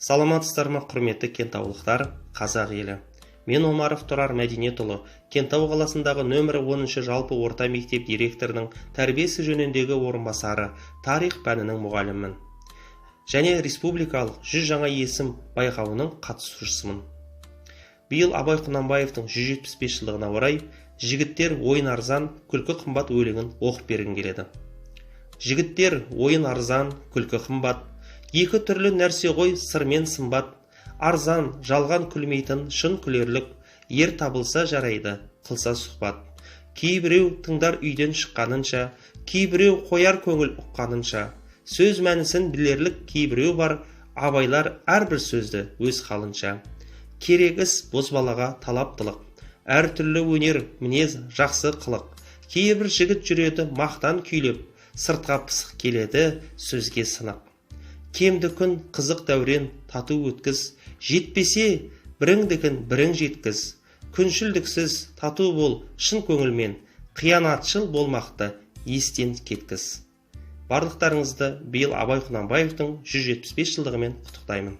Саламатсыздар ма, құрметті кентаулықтар, қазақ елі. Мен Омаров Тұрар Мәдениетұлы, Кентау қаласындағы нөмірі 10 жалпы орта мектеп директорының тәрбиесі жөніндегі орынбасары, тарих пәнінің мұғалімімін. Және республикалық 100 жаңа есім байқауының қатысушысымын. Биыл Абай Құнанбаевтың 175 жылдығына орай жігіттер ойын арзан, күлкі қымбат өлеңін оқып бергім келеді. Жігіттер ойын арзан, күлкі қымбат, екі түрлі нәрсе ғой сырмен сымбат, арзан, жалған күлмейтін шын күлерлік, ер табылса жарайды, қылса сұхбат. Кейбіреу тыңдар үйден шыққанынша, кейбіреу қояр көңіл ұққанынша, сөз мәнісін білерлік кейбіреу бар, абайлар әрбір сөзді өз қалынша. Керек іс бозбалаға талаптылық, әр түрлі өнер, мінез, жақсы қылық. Кейбір жігіт жүреді мақтан күйлеп, сыртқа пысық келеді сөзге сынық. Кемді күн қызық дәурен тату өткіз, жетпесе біріңдікін бірің жеткіз. Күншілдіксіз тату бол шын көңілмен, қиянатшыл болмақты естен кеткіз. Барлықтарыңызды биыл Абай Құнанбаевтың 175 жылдығымен құттықтаймын.